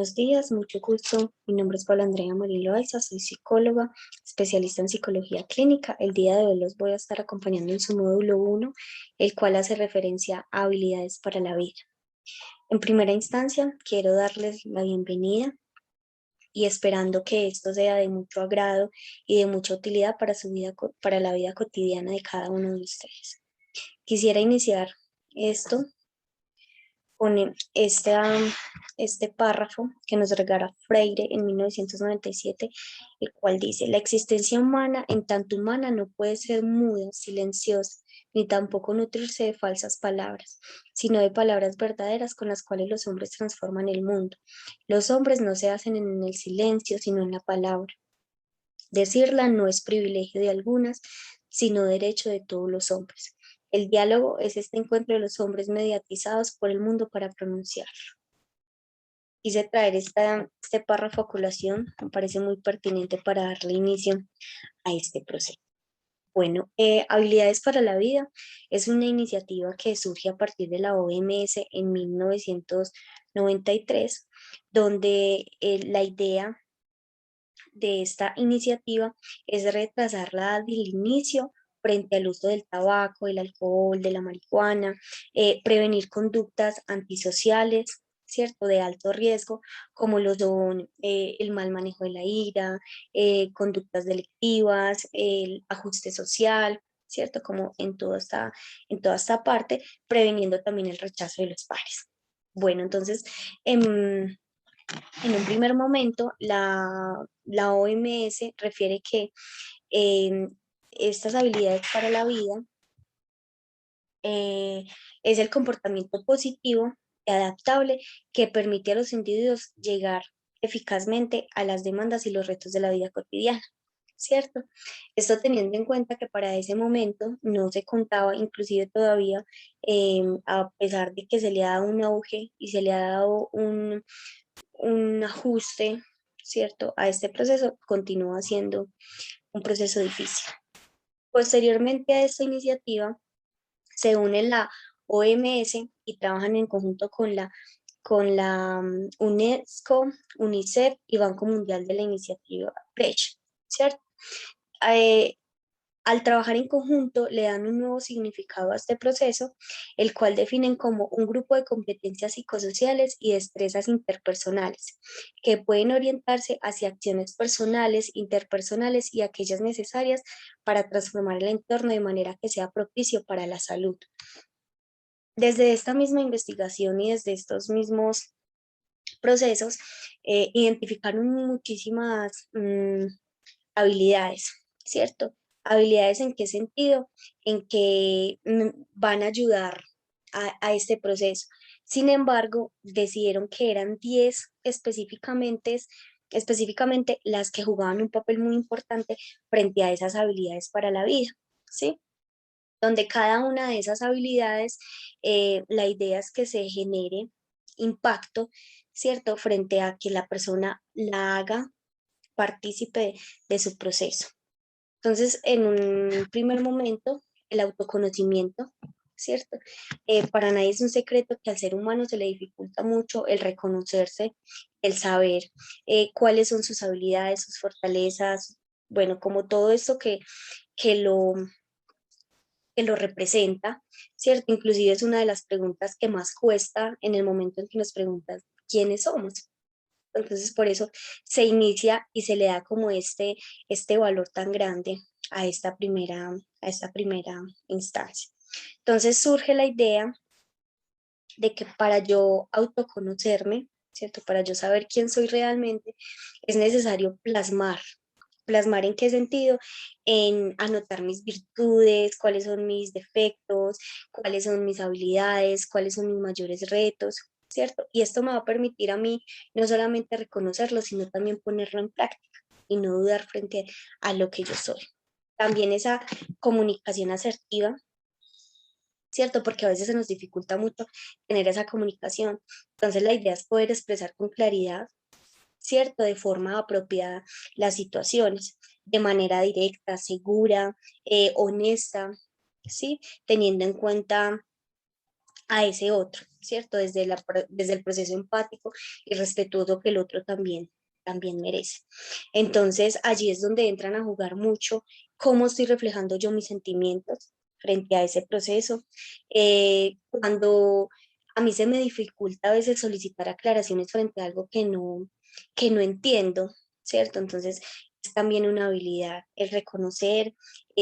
Buenos días, mucho gusto. Mi nombre es Paula Andrea Marín Loaiza, soy psicóloga, especialista en psicología clínica. El día de hoy los voy a estar acompañando en su módulo 1, el cual hace referencia a habilidades para la vida. En primera instancia, quiero darles la bienvenida y esperando que esto sea de mucho agrado y de mucha utilidad para su vida, para la vida cotidiana de cada uno de ustedes. Quisiera iniciar esto con este párrafo que nos regala Freire en 1997, el cual dice: la existencia humana, en tanto humana, no puede ser muda, silenciosa, ni tampoco nutrirse de falsas palabras, sino de palabras verdaderas con las cuales los hombres transforman el mundo. Los hombres no se hacen en el silencio, sino en la palabra. Decirla no es privilegio de algunas, sino derecho de todos los hombres. El diálogo es este encuentro de los hombres mediatizados por el mundo para pronunciarlo. Quise traer este párrafo a colación, me parece muy pertinente para darle inicio a este proceso. Bueno, Habilidades para la Vida es una iniciativa que surge a partir de la OMS en 1993, donde la idea de esta iniciativa es retrasar la edad del inicio frente al uso del tabaco, del alcohol, de la marihuana, prevenir conductas antisociales, ¿cierto?, de alto riesgo, como lo son el mal manejo de la ira, conductas delictivas, el ajuste social, ¿cierto?, como en toda esta parte, preveniendo también el rechazo de los pares. Bueno, entonces, en un primer momento, la OMS refiere que eh, estas habilidades para la vida eh, es el comportamiento positivo y adaptable que permite a los individuos llegar eficazmente a las demandas y los retos de la vida cotidiana, ¿cierto? Esto teniendo en cuenta que para ese momento no se contaba, inclusive todavía, a pesar de que se le ha dado un auge y se le ha dado un ajuste, ¿cierto?, a este proceso, continúa siendo un proceso difícil. Posteriormente a esta iniciativa, se une la OMS y trabajan en conjunto con la UNESCO, UNICEF y Banco Mundial de la iniciativa PRECH, ¿cierto? Eh, Al trabajar en conjunto, le dan un nuevo significado a este proceso, el cual definen como un grupo de competencias psicosociales y destrezas interpersonales, que pueden orientarse hacia acciones personales, interpersonales y aquellas necesarias para transformar el entorno de manera que sea propicio para la salud. Desde esta misma investigación y desde estos mismos procesos, identificaron muchísimas habilidades, ¿cierto? Habilidades en qué sentido, en que van a ayudar a este proceso. Sin embargo, decidieron que eran 10 específicamente las que jugaban un papel muy importante frente a esas habilidades para la vida, ¿sí? Donde cada una de esas habilidades, la idea es que se genere impacto, ¿cierto? Frente a que la persona la haga partícipe de su proceso. Entonces, en un primer momento, el autoconocimiento, ¿cierto? Para nadie es un secreto que al ser humano se le dificulta mucho el reconocerse, el saber cuáles son sus habilidades, sus fortalezas, bueno, como todo esto que lo, que lo representa, ¿cierto? Inclusive es una de las preguntas que más cuesta en el momento en que nos preguntan quiénes somos. Entonces, por eso se inicia y se le da como este valor tan grande a esta primera instancia. Entonces surge la idea de que para yo autoconocerme, ¿cierto? Para yo saber quién soy realmente, es necesario plasmar. ¿Plasmar en qué sentido? En anotar mis virtudes, cuáles son mis defectos, cuáles son mis habilidades, cuáles son mis mayores retos, ¿cierto? Y esto me va a permitir a mí no solamente reconocerlo, sino también ponerlo en práctica y no dudar frente a lo que yo soy. También esa comunicación asertiva, ¿cierto? Porque a veces se nos dificulta mucho tener esa comunicación. Entonces la idea es poder expresar con claridad, ¿cierto? De forma apropiada las situaciones, de manera directa, segura, honesta, ¿sí? Teniendo en cuenta a ese otro, ¿cierto? Desde el proceso empático y respetuoso que el otro también merece. Entonces, allí es donde entran a jugar mucho cómo estoy reflejando yo mis sentimientos frente a ese proceso. Cuando a mí se me dificulta a veces solicitar aclaraciones frente a algo que no entiendo, ¿cierto? Entonces, es también una habilidad el reconocer,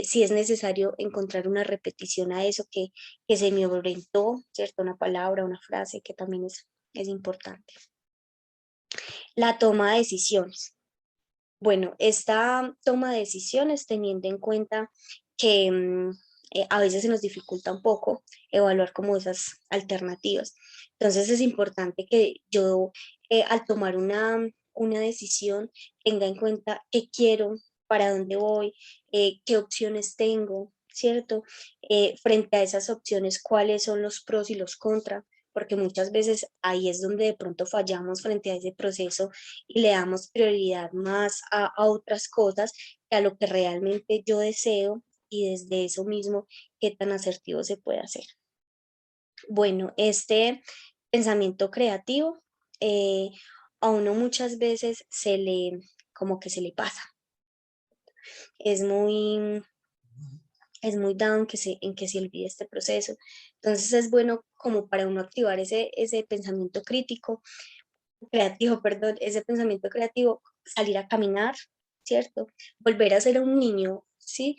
si es necesario encontrar una repetición a eso que se me orientó, ¿cierto? Una palabra, una frase que también es importante. La toma de decisiones. Bueno, esta toma de decisiones teniendo en cuenta que a veces se nos dificulta un poco evaluar como esas alternativas. Entonces es importante que yo al tomar una decisión tenga en cuenta qué quiero, para dónde voy, qué opciones tengo, ¿cierto? Frente a esas opciones, cuáles son los pros y los contras, porque muchas veces ahí es donde de pronto fallamos frente a ese proceso y le damos prioridad más a otras cosas que a lo que realmente yo deseo y desde eso mismo, qué tan asertivo se puede hacer. Bueno, este pensamiento creativo eh, a uno muchas veces como que se le pasa. Es muy, es muy dado en que se olvide este proceso. Entonces es bueno como para uno activar ese pensamiento crítico, creativo, perdón, ese pensamiento creativo, salir a caminar, ¿cierto? Volver a ser un niño, ¿sí?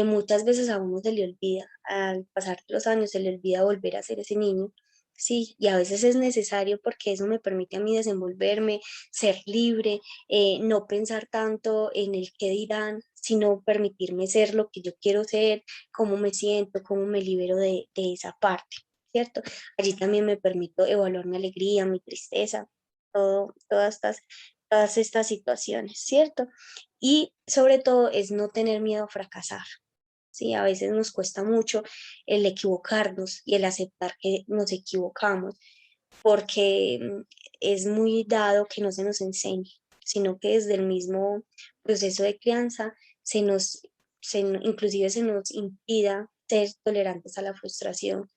Muchas veces a uno se le olvida, al pasar los años se le olvida volver a ser ese niño, ¿sí? Y a veces es necesario porque eso me permite a mí desenvolverme, ser libre, no pensar tanto en el qué dirán, sino permitirme ser lo que yo quiero ser, cómo me siento, cómo me libero de esa parte, ¿cierto? Allí también me permito evaluar mi alegría, mi tristeza, todas estas situaciones, ¿cierto? Y sobre todo es no tener miedo a fracasar, ¿sí? A veces nos cuesta mucho el equivocarnos y el aceptar que nos equivocamos, porque es muy dado que no se nos enseñe, sino que desde el mismo proceso de crianza inclusive se nos impida ser tolerantes a la frustración,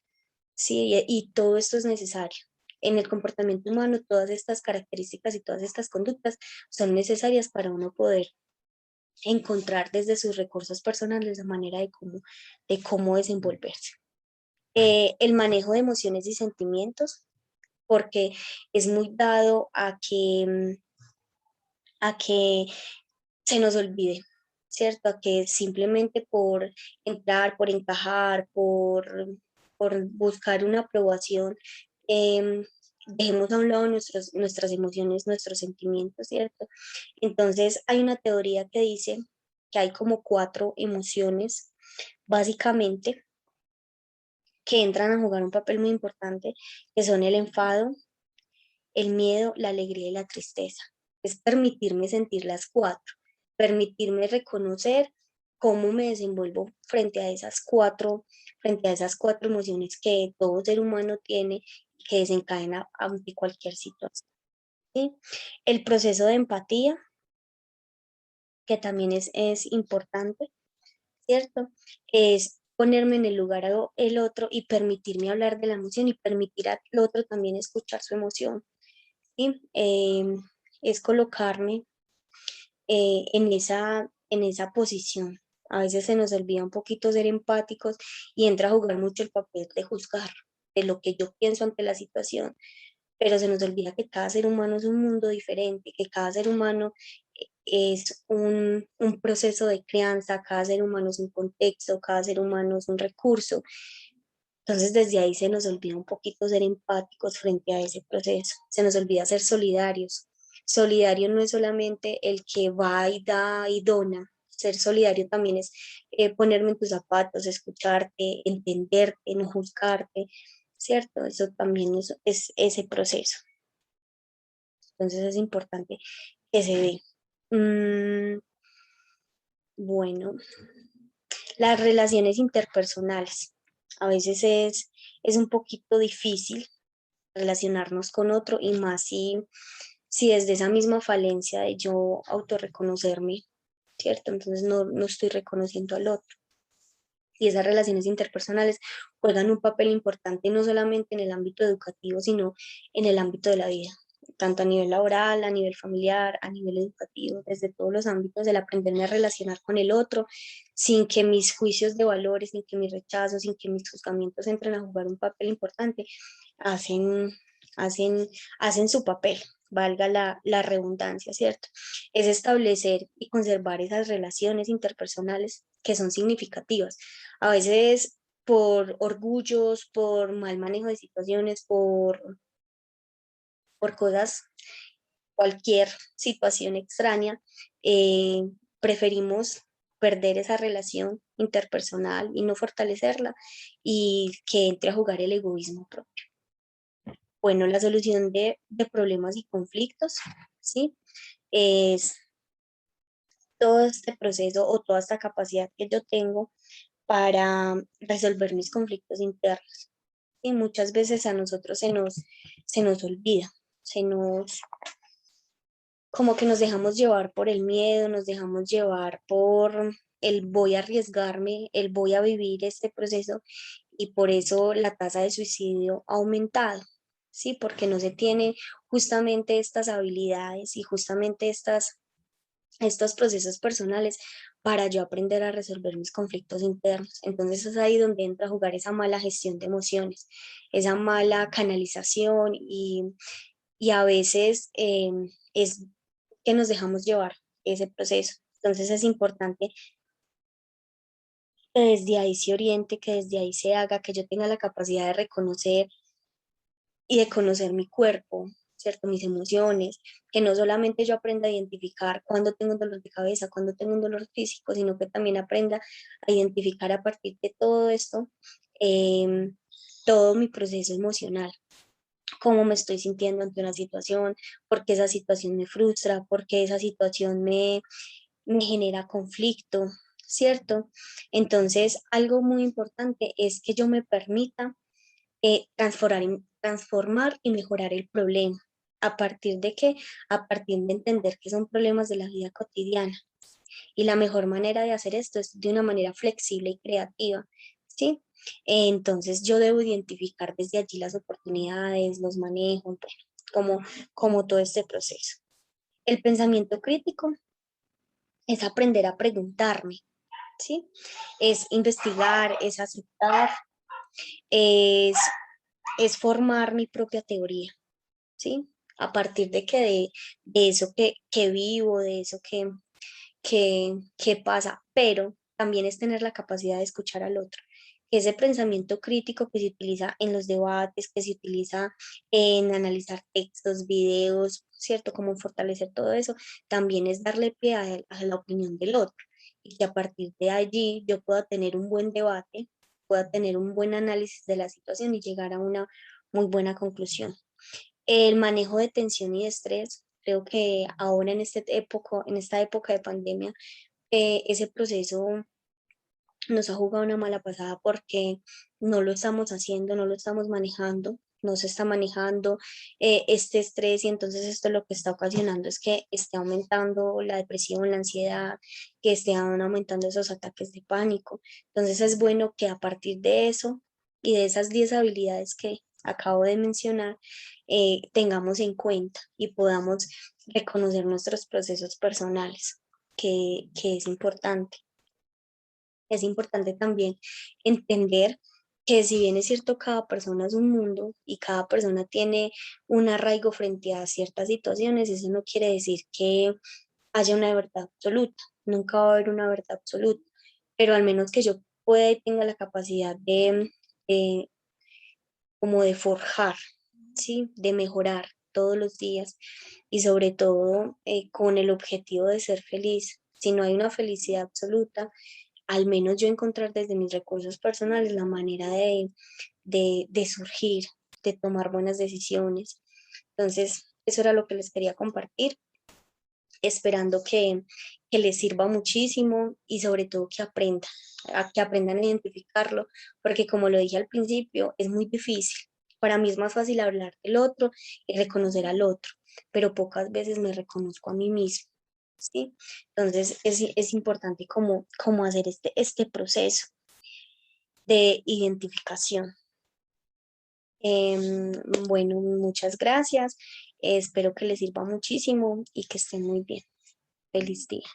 ¿sí? Y todo esto es necesario. En el comportamiento humano, todas estas características y todas estas conductas son necesarias para uno poder encontrar desde sus recursos personales la manera de cómo desenvolverse. El manejo de emociones y sentimientos, porque es muy dado a que se nos olvide, ¿cierto? A que simplemente por entrar, por encajar, por buscar una aprobación, em, dejemos a un lado nuestras emociones, nuestros sentimientos, ¿cierto? Entonces hay una teoría que dice que hay como 4 emociones, básicamente, que entran a jugar un papel muy importante, que son el enfado, el miedo, la alegría y la tristeza. Es permitirme sentir las 4, permitirme reconocer cómo me desenvuelvo frente a esas 4 emociones que todo ser humano tiene y que desencadena ante cualquier situación, ¿sí? El proceso de empatía, que también es importante, ¿cierto? Es ponerme en el lugar del otro y permitirme hablar de la emoción y permitir al otro también escuchar su emoción, ¿sí? Es colocarme en esa posición. A veces se nos olvida un poquito ser empáticos y entra a jugar mucho el papel de juzgar, de lo que yo pienso ante la situación, pero se nos olvida que cada ser humano es un mundo diferente, que cada ser humano es un proceso de crianza, cada ser humano es un contexto, cada ser humano es un recurso. Entonces desde ahí se nos olvida un poquito ser empáticos frente a ese proceso, se nos olvida ser solidarios. Solidario no es solamente el que va y da y dona, ser solidario también es ponerme en tus zapatos, escucharte, entenderte, no juzgarte, ¿cierto? Eso también es ese proceso. Entonces es importante que se dé. Mm, bueno, las relaciones interpersonales. A veces es un poquito difícil relacionarnos con otro y más si desde esa misma falencia de yo autorreconocerme, ¿cierto? Entonces no estoy reconociendo al otro. Y esas relaciones interpersonales juegan un papel importante no solamente en el ámbito educativo, sino en el ámbito de la vida, tanto a nivel laboral, a nivel familiar, a nivel educativo, desde todos los ámbitos, el aprenderme a relacionar con el otro, sin que mis juicios de valores, sin que mis rechazos, sin que mis juzgamientos entren a jugar un papel importante, hacen, hacen, hacen su papel, valga la redundancia, ¿cierto? Es establecer y conservar esas relaciones interpersonales que son significativas. A veces por orgullos, por mal manejo de situaciones, por cosas, cualquier situación extraña, eh, preferimos perder esa relación interpersonal y no fortalecerla y que entre a jugar el egoísmo propio. Bueno, la solución de problemas y conflictos, ¿sí? Es todo este proceso o toda esta capacidad que yo tengo para resolver mis conflictos internos. Y muchas veces a nosotros se nos olvida, se nos, como que nos dejamos llevar por el miedo, nos dejamos llevar por el voy a arriesgarme, el voy a vivir este proceso y por eso la tasa de suicidio ha aumentado, ¿sí? Porque no se tiene justamente estas habilidades y justamente estos procesos personales para yo aprender a resolver mis conflictos internos. Entonces es ahí donde entra a jugar esa mala gestión de emociones, esa mala canalización y a veces es que nos dejamos llevar ese proceso. Entonces es importante que desde ahí se oriente, que desde ahí se haga, que yo tenga la capacidad de reconocer y de conocer mi cuerpo, ¿cierto? Mis emociones, que no solamente yo aprenda a identificar cuando tengo un dolor de cabeza, cuando tengo un dolor físico, sino que también aprenda a identificar a partir de todo esto, em, todo mi proceso emocional, cómo me estoy sintiendo ante una situación, por qué esa situación me frustra, por qué esa situación me genera conflicto, ¿cierto? Entonces, algo muy importante es que yo me permita transformar y mejorar el problema. ¿A partir de qué? A partir de entender que son problemas de la vida cotidiana. Y la mejor manera de hacer esto es de una manera flexible y creativa, ¿sí? Entonces yo debo identificar desde allí las oportunidades, los manejos, bueno, como todo este proceso. El pensamiento crítico es aprender a preguntarme, ¿sí? Es investigar, es aceptar, es, es formar mi propia teoría. ¿Sí? A partir de que de eso que vivo, de eso que pasa, pero también es tener la capacidad de escuchar al otro. Ese pensamiento crítico que se utiliza en los debates, que se utiliza en analizar textos, videos, ¿cierto? Cómo fortalecer todo eso, también es darle pie a la opinión del otro y que a partir de allí yo pueda tener un buen debate, pueda tener un buen análisis de la situación y llegar a una muy buena conclusión. El manejo de tensión y de estrés, creo que ahora en esta época de pandemia, ese proceso nos ha jugado una mala pasada porque no lo estamos haciendo, no lo estamos manejando, no se está manejando este estrés y entonces esto lo que está ocasionando es que esté aumentando la depresión, la ansiedad, que estén aumentando esos ataques de pánico. Entonces es bueno que a partir de eso y de esas 10 habilidades que acabo de mencionar, tengamos en cuenta y podamos reconocer nuestros procesos personales, que es importante. Es importante también entender que si bien es cierto, cada persona es un mundo y cada persona tiene un arraigo frente a ciertas situaciones, eso no quiere decir que haya una verdad absoluta, nunca va a haber una verdad absoluta, pero al menos que yo pueda y tenga la capacidad de como de forjar, ¿sí? De mejorar todos los días y sobre todo con el objetivo de ser feliz. Si no hay una felicidad absoluta, al menos yo encontrar desde mis recursos personales la manera de surgir, de tomar buenas decisiones. Entonces, eso era lo que les quería compartir, esperando que les sirva muchísimo y sobre todo que aprendan, a que aprendan a identificarlo, porque como lo dije al principio, es muy difícil. Para mí es más fácil hablar del otro y reconocer al otro, pero pocas veces me reconozco a mí mismo, ¿sí? Entonces es importante cómo hacer este proceso. de identificación. Em, bueno, muchas gracias. Espero que les sirva muchísimo y que estén muy bien. Feliz día.